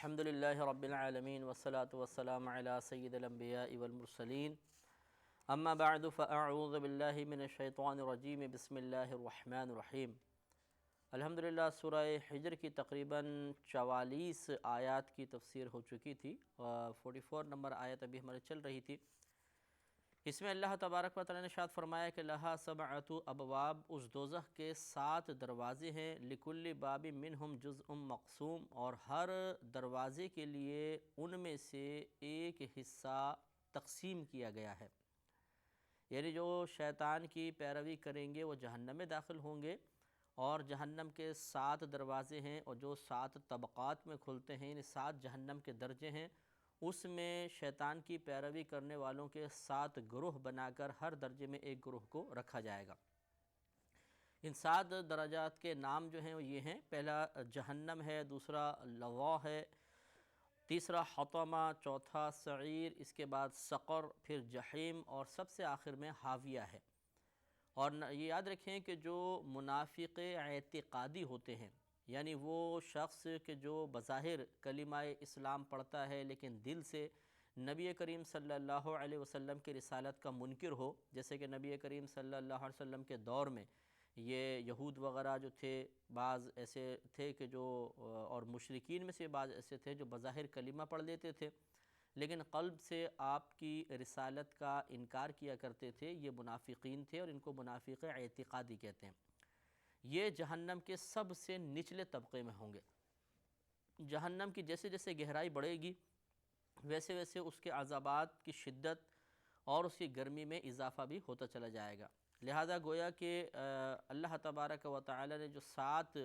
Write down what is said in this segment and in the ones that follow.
الحمدللہ رب العالمین والصلاة والسلام علی سید الانبیاء والمرسلین اما بعد فاعوذ باللہ من الشیطان الرجیم بسم اللہ الرحمن الرحیم۔ الحمدللہ سورہ حجر کی تقریباً 44 آیات کی تفسیر ہو چکی تھی اور 44 نمبر آیت ابھی ہمارے چل رہی تھی۔ اس میں اللہ تبارک و تعالی نے ارشاد فرمایا کہ لہا سبعۃ ابواب، اس دوزخ کے 7 دروازے ہیں، لکل باب منہم جزء مقسوم، اور ہر دروازے کے لیے ان میں سے ایک حصہ تقسیم کیا گیا ہے۔ یعنی جو شیطان کی پیروی کریں گے وہ جہنم میں داخل ہوں گے، اور جہنم کے 7 دروازے ہیں اور جو 7 طبقات میں کھلتے ہیں، یعنی 7 جہنم کے درجے ہیں، اس میں شیطان کی پیروی کرنے والوں کے 7 گروہ بنا کر ہر درجے میں ایک گروہ کو رکھا جائے گا۔ ان 7 درجات کے نام جو ہیں وہ یہ ہیں: پہلا جہنم ہے، دوسرا لظا ہے، تیسرا حطمہ، چوتھا سعیر، اس کے بعد سقر، پھر جحیم، اور سب سے آخر میں حاویہ ہے۔ اور یہ یاد رکھیں کہ جو منافق اعتقادی ہوتے ہیں، یعنی وہ شخص کہ جو بظاہر کلمہ اسلام پڑھتا ہے لیکن دل سے نبی کریم صلی اللہ علیہ وسلم کی رسالت کا منکر ہو، جیسے کہ نبی کریم صلی اللہ علیہ وسلم کے دور میں یہ یہود وغیرہ جو تھے، بعض ایسے تھے کہ جو اور مشرکین میں سے بعض ایسے تھے جو بظاہر کلمہ پڑھ لیتے تھے لیکن قلب سے آپ کی رسالت کا انکار کیا کرتے تھے، یہ منافقین تھے اور ان کو منافق اعتقادی کہتے ہیں۔ یہ جہنم کے سب سے نچلے طبقے میں ہوں گے۔ جہنم کی جیسے جیسے گہرائی بڑھے گی ویسے ویسے اس کے عذابات کی شدت اور اس کی گرمی میں اضافہ بھی ہوتا چلا جائے گا۔ لہذا گویا کہ اللہ تبارک و تعالی نے جو 7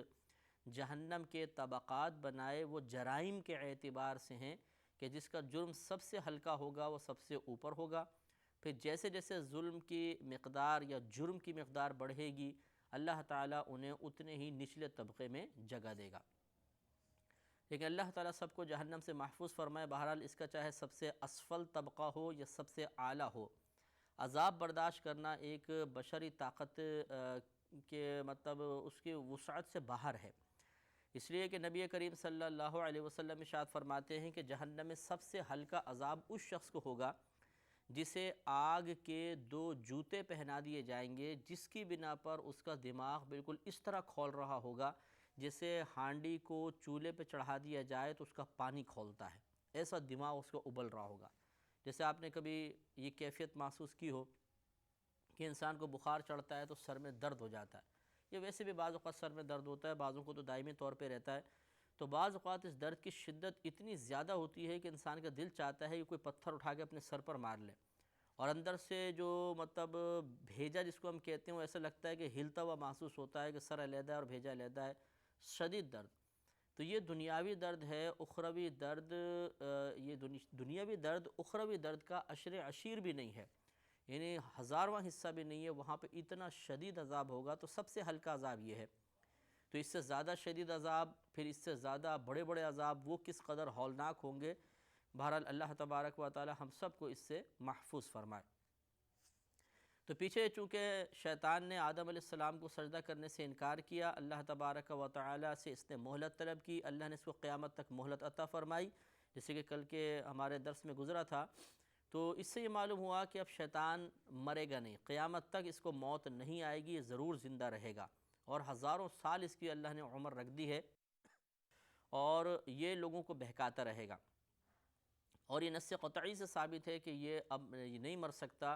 جہنم کے طبقات بنائے وہ جرائم کے اعتبار سے ہیں کہ جس کا جرم سب سے ہلکا ہوگا وہ سب سے اوپر ہوگا، پھر جیسے جیسے ظلم کی مقدار یا جرم کی مقدار بڑھے گی اللہ تعالیٰ انہیں اتنے ہی نچلے طبقے میں جگہ دے گا۔ لیکن اللہ تعالیٰ سب کو جہنم سے محفوظ فرمائے۔ بہرحال اس کا چاہے سب سے اسفل طبقہ ہو یا سب سے اعلیٰ ہو، عذاب برداشت کرنا ایک بشری طاقت کے مطلب اس کی وسعت سے باہر ہے۔ اس لیے کہ نبی کریم صلی اللہ علیہ وسلم ارشاد فرماتے ہیں کہ جہنم میں سب سے ہلکا عذاب اس شخص کو ہوگا جسے آگ کے 2 جوتے پہنا دیے جائیں گے، جس کی بنا پر اس کا دماغ بالکل اس طرح کھول رہا ہوگا جیسے ہانڈی کو چولہے پہ چڑھا دیا جائے تو اس کا پانی کھولتا ہے، ایسا دماغ اس کو ابل رہا ہوگا۔ جیسے آپ نے کبھی یہ کیفیت محسوس کی ہو کہ انسان کو بخار چڑھتا ہے تو سر میں درد ہو جاتا ہے، یا ویسے بھی بعض اوقات سر میں درد ہوتا ہے، بعضوں کو تو دائمی طور پہ رہتا ہے، تو بعض اوقات اس درد کی شدت اتنی زیادہ ہوتی ہے کہ انسان کا دل چاہتا ہے کہ کوئی پتھر اٹھا کے اپنے سر پر مار لے، اور اندر سے جو مطلب بھیجا جس کو ہم کہتے ہیں وہ ایسا لگتا ہے کہ ہلتا ہوا محسوس ہوتا ہے کہ سر علیحدہ ہے اور بھیجا علیحدہ ہے، شدید درد۔ تو یہ دنیاوی درد ہے، اخروی درد، یہ دنیاوی درد اخروی درد کا عشر عشیر بھی نہیں ہے، یعنی 1000واں حصہ بھی نہیں ہے، وہاں پہ اتنا شدید عذاب ہوگا۔ تو سب سے ہلکا عذاب یہ ہے، تو اس سے زیادہ شدید عذاب، پھر اس سے زیادہ بڑے بڑے عذاب وہ کس قدر ہولناک ہوں گے۔ بہرحال اللہ تبارک و تعالی ہم سب کو اس سے محفوظ فرمائے۔ تو پیچھے چونکہ شیطان نے آدم علیہ السلام کو سجدہ کرنے سے انکار کیا، اللہ تبارک و تعالی سے اس نے مہلت طلب کی، اللہ نے اس کو قیامت تک مہلت عطا فرمائی، جیسے کہ کل کے ہمارے درس میں گزرا تھا۔ تو اس سے یہ معلوم ہوا کہ اب شیطان مرے گا نہیں، قیامت تک اس کو موت نہیں آئے گی، یہ ضرور زندہ رہے گا، اور ہزاروں سال اس کی اللہ نے عمر رکھ دی ہے، اور یہ لوگوں کو بہکاتا رہے گا۔ اور یہ نص قطعی سے ثابت ہے کہ یہ اب نہیں مر سکتا،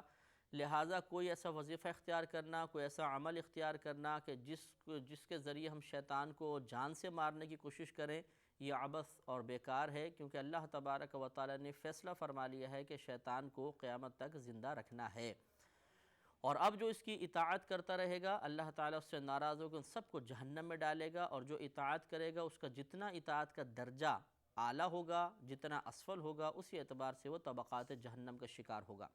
لہٰذا کوئی ایسا وظیفہ اختیار کرنا، کوئی ایسا عمل اختیار کرنا کہ جس کے ذریعے ہم شیطان کو جان سے مارنے کی کوشش کریں، یہ عبث اور بیکار ہے، کیونکہ اللہ تبارک و تعالی نے فیصلہ فرما لیا ہے کہ شیطان کو قیامت تک زندہ رکھنا ہے، اور اب جو اس کی اطاعت کرتا رہے گا اللہ تعالیٰ اس سے ناراض ہوگا، ان سب کو جہنم میں ڈالے گا، اور جو اطاعت کرے گا اس کا جتنا اطاعت کا درجہ اعلیٰ ہوگا، جتنا اسفل ہوگا، اسی اعتبار سے وہ طبقات جہنم کا شکار ہوگا۔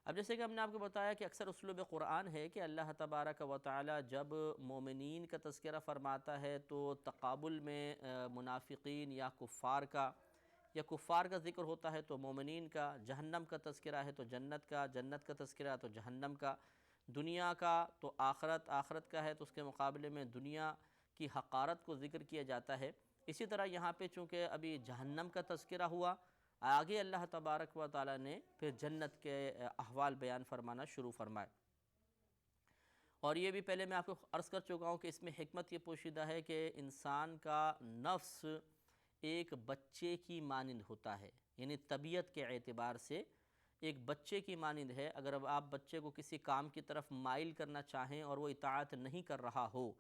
اب جیسے کہ ہم نے آپ کو بتایا کہ اکثر اسلوب قرآن ہے کہ اللہ تبارک و تعالی جب مومنین کا تذکرہ فرماتا ہے تو تقابل میں منافقین یا کفار کا ذکر ہوتا ہے تو مومنین کا، جہنم کا تذکرہ ہے تو جنت کا تذکرہ ہے تو جہنم کا، دنیا کا تو آخرت کا ہے تو اس کے مقابلے میں دنیا کی حقارت کو ذکر کیا جاتا ہے۔ اسی طرح یہاں پہ چونکہ ابھی جہنم کا تذکرہ ہوا، آگے اللہ تبارک و تعالیٰ نے پھر جنت کے احوال بیان فرمانا شروع فرمائے۔ اور یہ بھی پہلے میں آپ کو عرض کر چکا ہوں کہ اس میں حکمت یہ پوشیدہ ہے کہ انسان کا نفس ایک بچے کی مانند ہوتا ہے، یعنی طبیعت کے اعتبار سے ایک بچے کی مانند ہے۔ اگر اب آپ بچے کو کسی کام کی طرف مائل کرنا چاہیں اور وہ اطاعت نہیں کر رہا ہو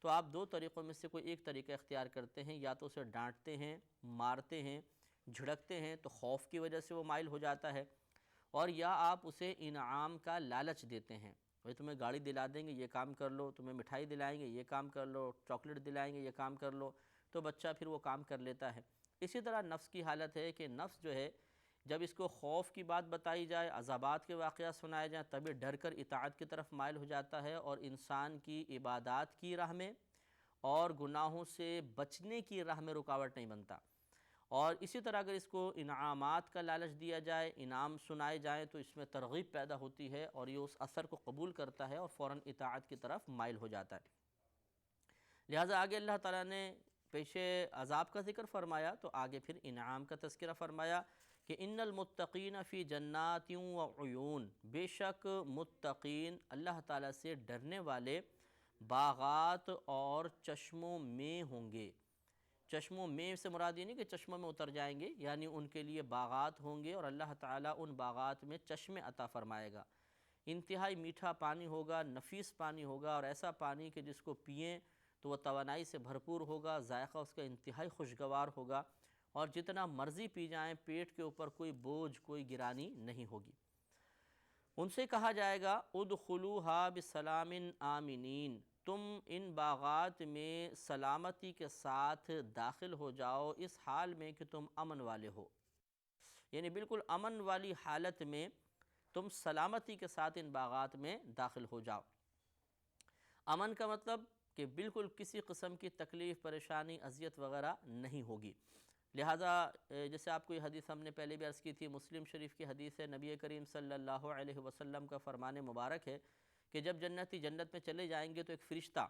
تو آپ دو طریقوں میں سے کوئی ایک طریقہ اختیار کرتے ہیں، یا تو اسے ڈانٹتے ہیں، مارتے ہیں، جھڑکتے ہیں تو خوف کی وجہ سے وہ مائل ہو جاتا ہے، اور یا آپ اسے انعام کا لالچ دیتے ہیں، بھئی تمہیں گاڑی دلا دیں گے یہ کام کر لو، تمہیں مٹھائی دلائیں گے یہ کام کر لو، چاکلیٹ دلائیں گے یہ کام کر لو، تو بچہ پھر وہ کام کر لیتا ہے۔ اسی طرح نفس کی حالت ہے کہ نفس جو ہے جب اس کو خوف کی بات بتائی جائے، عذابات کے واقعات سنائے جائیں، تبھی ڈر کر اطاعت کی طرف مائل ہو جاتا ہے، اور انسان کی عبادات کی راہ میں اور گناہوں سے بچنے کی راہ میں رکاوٹ نہیں بنتا۔ اور اسی طرح اگر اس کو انعامات کا لالچ دیا جائے، انعام سنائے جائیں تو اس میں ترغیب پیدا ہوتی ہے اور یہ اس اثر کو قبول کرتا ہے اور فوراً اطاعت کی طرف مائل ہو جاتا ہے۔ لہٰذا آگے اللہ تعالیٰ نے پیشے عذاب کا ذکر فرمایا تو آگے پھر انعام کا تذکرہ فرمایا کہ ان المتقین فی جنات و عیون، بے شک متقین اللہ تعالیٰ سے ڈرنے والے باغات اور چشموں میں ہوں گے۔ چشموں میں سے مراد یہ نہیں کہ چشموں میں اتر جائیں گے، یعنی ان کے لیے باغات ہوں گے اور اللہ تعالیٰ ان باغات میں چشمے عطا فرمائے گا۔ انتہائی میٹھا پانی ہوگا، نفیس پانی ہوگا، اور ایسا پانی کہ جس کو پئیں تو وہ توانائی سے بھرپور ہوگا، ذائقہ اس کا انتہائی خوشگوار ہوگا، اور جتنا مرضی پی جائیں پیٹ کے اوپر کوئی بوجھ، کوئی گرانی نہیں ہوگی۔ ان سے کہا جائے گا ادخلوها بسلام آمنین، تم ان باغات میں سلامتی کے ساتھ داخل ہو جاؤ اس حال میں کہ تم امن والے ہو، یعنی بالکل امن والی حالت میں تم سلامتی کے ساتھ ان باغات میں داخل ہو جاؤ۔ امن کا مطلب کہ بالکل کسی قسم کی تکلیف، پریشانی، اذیت وغیرہ نہیں ہوگی۔ لہٰذا جیسے آپ کو یہ حدیث ہم نے پہلے بھی عرض کی تھی، مسلم شریف کی حدیث ہے، نبی کریم صلی اللہ علیہ وسلم کا فرمان مبارک ہے کہ جب جنتی جنت میں چلے جائیں گے تو ایک فرشتہ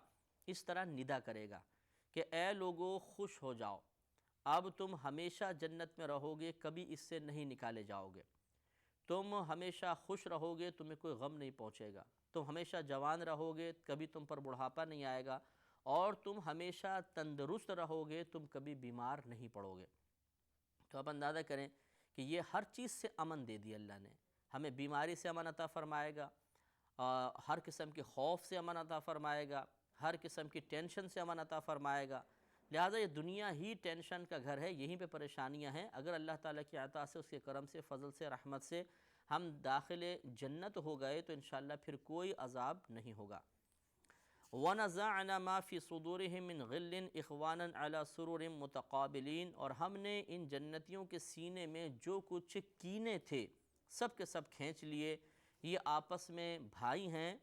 اس طرح ندا کرے گا کہ اے لوگو خوش ہو جاؤ، اب تم ہمیشہ جنت میں رہو گے، کبھی اس سے نہیں نکالے جاؤ گے، تم ہمیشہ خوش رہو گے، تمہیں کوئی غم نہیں پہنچے گا، تم ہمیشہ جوان رہو گے، کبھی تم پر بڑھاپا نہیں آئے گا، اور تم ہمیشہ تندرست رہو گے، تم کبھی بیمار نہیں پڑو گے۔ تو آپ اندازہ کریں کہ یہ ہر چیز سے امن دے دی اللہ نے، ہمیں بیماری سے امن عطا فرمائے گا، ہر قسم کے خوف سے امن عطا فرمائے گا، ہر قسم کی ٹینشن سے امن عطا فرمائے گا۔ لہٰذا یہ دنیا ہی ٹینشن کا گھر ہے، یہیں پہ پریشانیاں ہیں۔ اگر اللہ تعالیٰ کی عطا سے، اس کے کرم سے، فضل سے، رحمت سے ہم داخل جنت ہو گئے تو انشاءاللہ پھر کوئی عذاب نہیں ہوگا۔ وَنَزَعْنَا مَا فِي صُدُورِهِم مِّن غِلٍّ إِخْوَانًا عَلَى سُرُرٍ مُتَقَابِلِينَ، اور ہم نے ان جنتیوں کے سینے میں جو کچھ کینے تھے سب کے سب کھینچ لیے، یہ آپس میں بھائی ہیں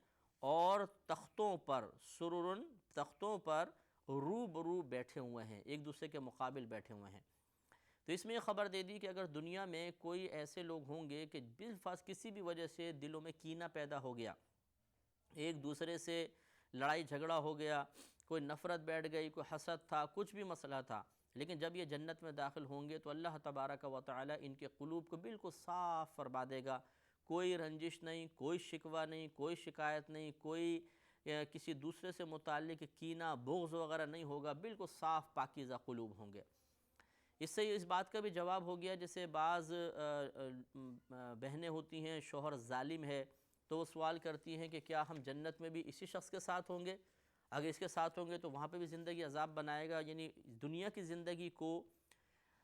اور تختوں پر، سررن تختوں پر روبرو بیٹھے ہوئے ہیں، ایک دوسرے کے مقابل بیٹھے ہوئے ہیں۔ تو اس میں یہ خبر دے دی کہ اگر دنیا میں کوئی ایسے لوگ ہوں گے کہ بالفاظ کسی بھی وجہ سے دلوں میں کینہ پیدا ہو گیا، ایک دوسرے سے لڑائی جھگڑا ہو گیا، کوئی نفرت بیٹھ گئی، کوئی حسد تھا، کچھ بھی مسئلہ تھا، لیکن جب یہ جنت میں داخل ہوں گے تو اللہ تبارک و تعالی ان کے قلوب کو بالکل صاف فرما دے گا، کوئی رنجش نہیں، کوئی شکوہ نہیں، کوئی شکایت نہیں، کوئی کسی دوسرے سے متعلق کینہ، بغض وغیرہ نہیں ہوگا، بالکل صاف پاکیزہ قلوب ہوں گے۔ اس سے اس بات کا بھی جواب ہو گیا، جیسے بعض بہنیں ہوتی ہیں، شوہر ظالم ہے تو وہ سوال کرتی ہیں کہ کیا ہم جنت میں بھی اسی شخص کے ساتھ ہوں گے؟ اگر اس کے ساتھ ہوں گے تو وہاں پہ بھی زندگی عذاب بنائے گا، یعنی دنیا کی زندگی کو،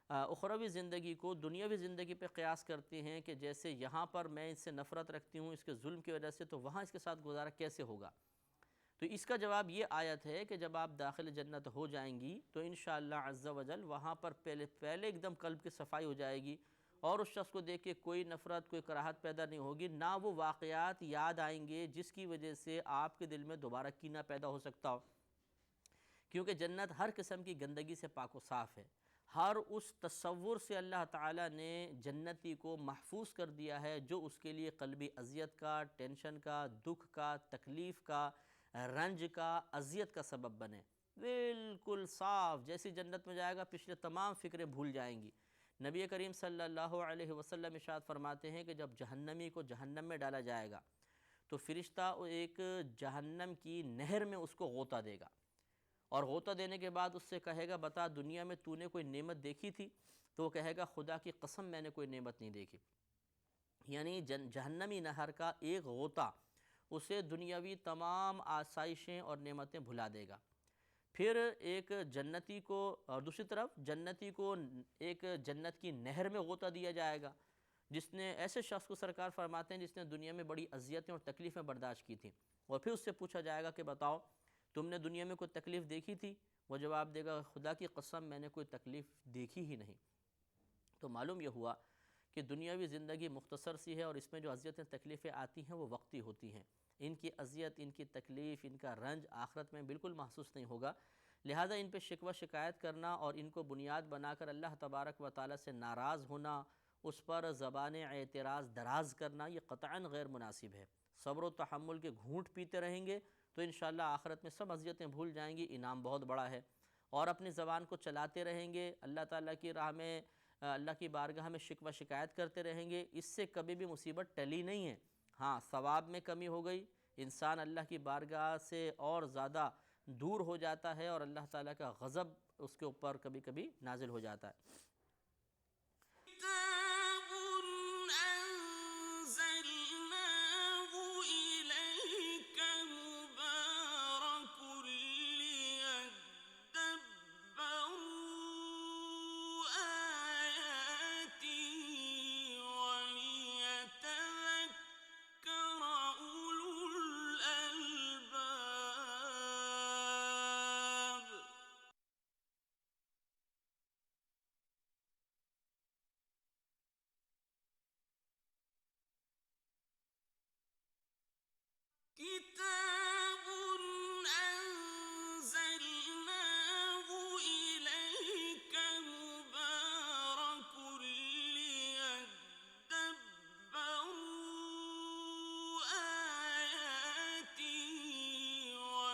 اخروی زندگی کو دنیاوی زندگی پہ قیاس کرتے ہیں کہ جیسے یہاں پر میں اس سے نفرت رکھتی ہوں اس کے ظلم کی وجہ سے، تو وہاں اس کے ساتھ گزارا کیسے ہوگا؟ تو اس کا جواب یہ آیت ہے کہ جب آپ داخل جنت ہو جائیں گی تو انشاءاللہ عز و جل وہاں پر پہلے ایک دم قلب کی صفائی ہو جائے گی، اور اس شخص کو دیکھ کے کوئی نفرت، کوئی کراہت پیدا نہیں ہوگی، نہ وہ واقعات یاد آئیں گے جس کی وجہ سے آپ کے دل میں دوبارہ کینہ پیدا ہو سکتا ہو، کیونکہ جنت ہر قسم کی گندگی سے پاک و صاف ہے۔ ہر اس تصور سے اللہ تعالیٰ نے جنتی کو محفوظ کر دیا ہے جو اس کے لیے قلبی اذیت کا، ٹینشن کا، دکھ کا، تکلیف کا، رنج کا، اذیت کا سبب بنے۔ بالکل صاف، جیسی جنت میں جائے گا پچھلے تمام فکریں بھول جائیں گی۔ نبی کریم صلی اللہ علیہ وسلم ارشاد فرماتے ہیں کہ جب جہنمی کو جہنم میں ڈالا جائے گا تو فرشتہ ایک جہنم کی نہر میں اس کو غوطہ دے گا، اور غوطہ دینے کے بعد اس سے کہے گا بتا دنیا میں تو نے کوئی نعمت دیکھی تھی؟ تو وہ کہے گا خدا کی قسم میں نے کوئی نعمت نہیں دیکھی۔ یعنی جہنمی نہر کا ایک غوطہ اسے دنیاوی تمام آسائشیں اور نعمتیں بھلا دے گا۔ پھر ایک جنتی کو، اور دوسری طرف جنتی کو ایک جنت کی نہر میں غوطہ دیا جائے گا، جس نے ایسے شخص کو سرکار فرماتے ہیں جس نے دنیا میں بڑی اذیتیں اور تکلیفیں برداشت کی تھیں، اور پھر اس سے پوچھا جائے گا کہ بتاؤ تم نے دنیا میں کوئی تکلیف دیکھی تھی؟ وہ جواب دے گا خدا کی قسم میں نے کوئی تکلیف دیکھی ہی نہیں۔ تو معلوم یہ ہوا کہ دنیاوی زندگی مختصر سی ہے، اور اس میں جو اذیتیں تکلیفیں آتی ہیں وہ وقتی ہوتی ہیں۔ ان کی اذیت، ان کی تکلیف، ان کا رنج آخرت میں بالکل محسوس نہیں ہوگا، لہذا ان پہ شکوہ شکایت کرنا اور ان کو بنیاد بنا کر اللہ تبارک و تعالیٰ سے ناراض ہونا، اس پر زبان اعتراض دراز کرنا، یہ قطعاً غیر مناسب ہے۔ صبر و تحمل کے گھونٹ پیتے رہیں گے تو انشاءاللہ آخرت میں سب اذیتیں بھول جائیں گی، انعام بہت بڑا ہے۔ اور اپنی زبان کو چلاتے رہیں گے، اللہ تعالیٰ کی راہ میں، اللہ کی بارگاہ میں شکوہ شکایت کرتے رہیں گے، اس سے کبھی بھی مصیبت ٹلی نہیں ہے۔ ہاں، ثواب میں کمی ہو گئی، انسان اللہ کی بارگاہ سے اور زیادہ دور ہو جاتا ہے، اور اللہ تعالیٰ کا غضب اس کے اوپر کبھی کبھی نازل ہو جاتا ہے۔ كتاب أنزلناه إليك مبارك ليدبروا آياته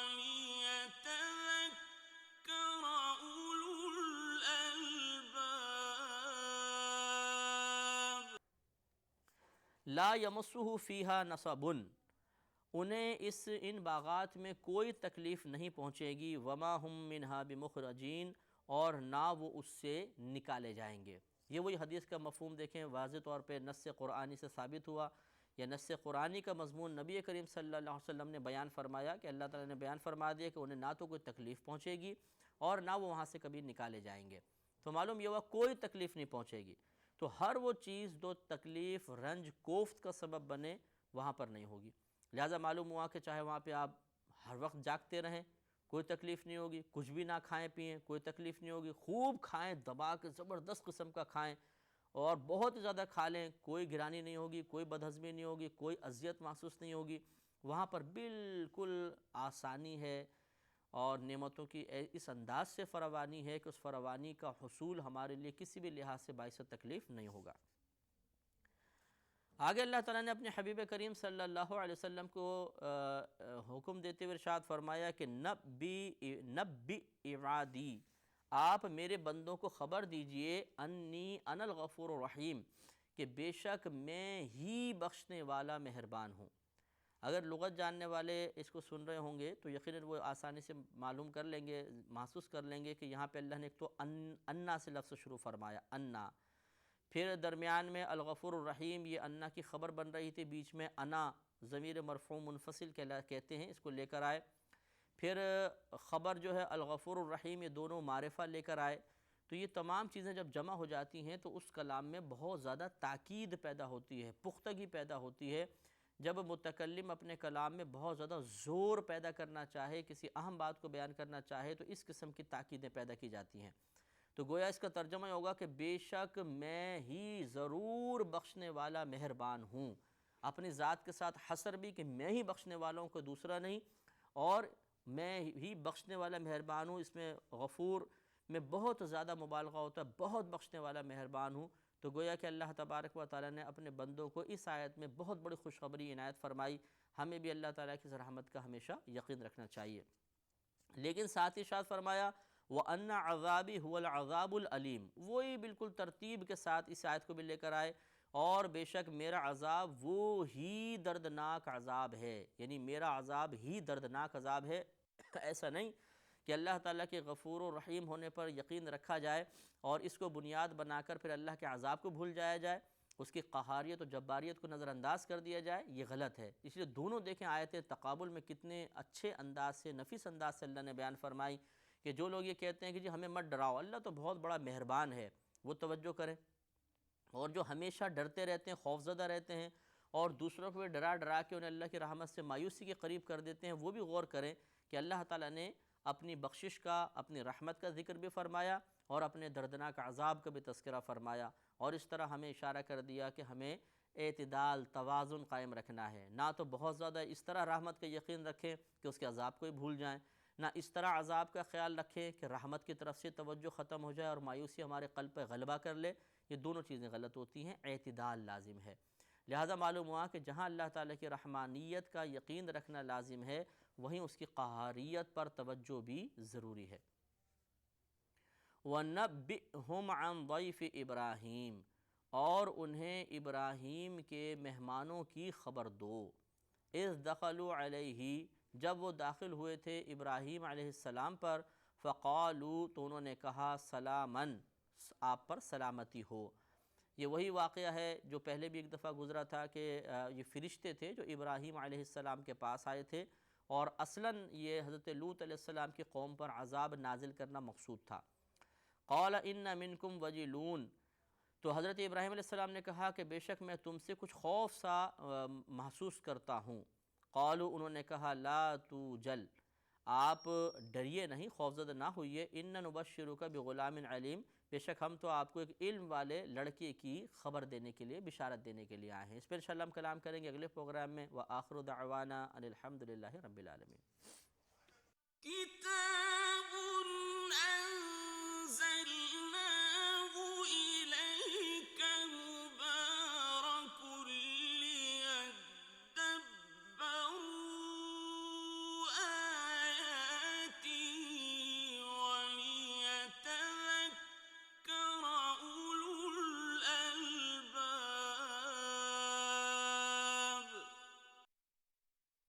وليتذكر أولو الألباب۔ لا يمسه فيها نصب، انہیں ان باغات میں کوئی تکلیف نہیں پہنچے گی، وما ہم منہا بمخرجین، اور نہ وہ اس سے نکالے جائیں گے۔ یہ وہی حدیث کا مفہوم دیکھیں، واضح طور پہ نص قرآنی سے ثابت ہوا، یا نص قرآنی کا مضمون نبی کریم صلی اللہ علیہ وسلم نے بیان فرمایا کہ اللہ تعالیٰ نے بیان فرما دیا کہ انہیں نہ تو کوئی تکلیف پہنچے گی اور نہ وہ وہاں سے کبھی نکالے جائیں گے۔ تو معلوم یہ ہوا کوئی تکلیف نہیں پہنچے گی۔ تو ہر وہ چیز جو تکلیف، رنج، کوفت کا سبب بنے وہاں پر نہیں ہوگی۔ لہٰذا معلوم ہوا کہ چاہے وہاں پہ آپ ہر وقت جاگتے رہیں کوئی تکلیف نہیں ہوگی، کچھ بھی نہ کھائیں پئیں کوئی تکلیف نہیں ہوگی، خوب کھائیں، دبا کے زبردست قسم کا کھائیں اور بہت زیادہ کھا لیں، کوئی گرانی نہیں ہوگی، کوئی بدہضمی نہیں ہوگی، کوئی اذیت محسوس نہیں ہوگی، وہاں پر بالکل آسانی ہے، اور نعمتوں کی اس انداز سے فراوانی ہے کہ اس فراوانی کا حصول ہمارے لیے کسی بھی لحاظ سے باعث تکلیف نہیں ہوگا۔ آگے اللہ تعالیٰ نے اپنے حبیب کریم صلی اللہ علیہ وسلم کو حکم دیتے ہوئے ارشاد فرمایا کہ نبی عبادی، آپ میرے بندوں کو خبر دیجئے، انی انا الغفور الرحیم، کہ بے شک میں ہی بخشنے والا مہربان ہوں۔ اگر لغت جاننے والے اس کو سن رہے ہوں گے تو یقیناً وہ آسانی سے معلوم کر لیں گے، محسوس کر لیں گے کہ یہاں پہ اللہ نے ایک تو انا سے لفظ شروع فرمایا، انا، پھر درمیان میں الغفور الرحیم، یہ انا کی خبر بن رہی تھی، بیچ میں انا ضمیر مرفوع منفصل کہتے ہیں، اس کو لے کر آئے، پھر خبر جو ہے الغفور الرحیم، یہ دونوں معرفہ لے کر آئے۔ تو یہ تمام چیزیں جب جمع ہو جاتی ہیں تو اس کلام میں بہت زیادہ تاکید پیدا ہوتی ہے، پختگی پیدا ہوتی ہے۔ جب متکلم اپنے کلام میں بہت زیادہ زور پیدا کرنا چاہے، کسی اہم بات کو بیان کرنا چاہے، تو اس قسم کی تاکیدیں پیدا کی جاتی ہیں۔ تو گویا اس کا ترجمہ یہ ہوگا کہ بے شک میں ہی ضرور بخشنے والا مہربان ہوں، اپنی ذات کے ساتھ حصر بھی کہ میں ہی بخشنے والوں کو دوسرا نہیں، اور میں ہی بخشنے والا مہربان ہوں، اس میں غفور میں بہت زیادہ مبالغہ ہوتا ہے، بہت بخشنے والا مہربان ہوں۔ تو گویا کہ اللہ تبارک و تعالیٰ نے اپنے بندوں کو اس آیت میں بہت بڑی خوشخبری عنایت فرمائی، ہمیں بھی اللہ تعالیٰ کی رحمت کا ہمیشہ یقین رکھنا چاہیے۔ لیکن ساتھ ہی ساتھ فرمایا وَأَنَّ عَذَابِي هُوَ الْعَذَابُ الْأَلِيمُ، وہی بالکل ترتیب کے ساتھ اس آیت کو بھی لے کر آئے، اور بے شک میرا عذاب وہ ہی دردناک عذاب ہے، یعنی میرا عذاب ہی دردناک عذاب ہے۔ ایسا نہیں کہ اللہ تعالیٰ کے غفور و رحیم ہونے پر یقین رکھا جائے اور اس کو بنیاد بنا کر پھر اللہ کے عذاب کو بھول جایا جائے، اس کی قہاریت و جباریت کو نظر انداز کر دیا جائے، یہ غلط ہے۔ اس لیے دونوں دیکھیں آیت تقابل میں کتنے اچھے انداز سے، نفیس انداز سے اللہ نے بیان فرمائی کہ جو لوگ یہ کہتے ہیں کہ جی ہمیں مت ڈراؤ، اللہ تو بہت بڑا مہربان ہے، وہ توجہ کریں، اور جو ہمیشہ ڈرتے رہتے ہیں، خوفزدہ رہتے ہیں اور دوسروں کو بھی ڈرا ڈرا کے انہیں اللہ کی رحمت سے مایوسی کے قریب کر دیتے ہیں، وہ بھی غور کریں کہ اللہ تعالیٰ نے اپنی بخشش کا، اپنی رحمت کا ذکر بھی فرمایا اور اپنے دردناک عذاب کا بھی تذکرہ فرمایا، اور اس طرح ہمیں اشارہ کر دیا کہ ہمیں اعتدال، توازن قائم رکھنا ہے، نہ تو بہت زیادہ اس طرح رحمت کا یقین رکھیں کہ اس کے عذاب کو ہی بھول جائیں، نہ اس طرح عذاب کا خیال رکھیں کہ رحمت کی طرف سے توجہ ختم ہو جائے اور مایوسی ہمارے قلب پہ غلبہ کر لے، یہ دونوں چیزیں غلط ہوتی ہیں، اعتدال لازم ہے۔ لہذا معلوم ہوا کہ جہاں اللہ تعالیٰ کی رحمانیت کا یقین رکھنا لازم ہے، وہیں اس کی قہاریت پر توجہ بھی ضروری ہے۔ وَنَبِّئْهُمْ عَنْ ضَيْفِ إِبْرَاهِيمَ، اور انہیں ابراہیم کے مہمانوں کی خبر دو۔ اِذْ دَخَلُوا عَلَيْهِ، جب وہ داخل ہوئے تھے ابراہیم علیہ السلام پر، فَقَالُوا، تو انہوں نے کہا، سَلَامًا، آپ پر سلامتی ہو۔ یہ وہی واقعہ ہے جو پہلے بھی ایک دفعہ گزرا تھا کہ یہ فرشتے تھے جو ابراہیم علیہ السلام کے پاس آئے تھے، اور اصلاً یہ حضرت لوط علیہ السلام کی قوم پر عذاب نازل کرنا مقصود تھا۔ قَالَ إِنَّ مِنْكُمْ وَجِلُونَ، تو حضرت ابراہیم علیہ السلام نے کہا کہ بے شک میں تم سے کچھ خوف سا محسوس کرتا ہوں۔ قالوا، انہوں نے کہا، لا توجل، آپ ڈریے نہیں، خوفزدہ نہ ہوئیے، ان نبشرک بغلام علیم، بے شک ہم تو آپ کو ایک علم والے لڑکے کی خبر دینے کے لیے، بشارت دینے کے لیے آئے ہیں۔ اس پر انشاءاللہ ہم کلام کریں گے اگلے پروگرام میں۔ وآخر دعوانا ان الحمد للہ رب العالمین۔ كتاب أنزلناه إليك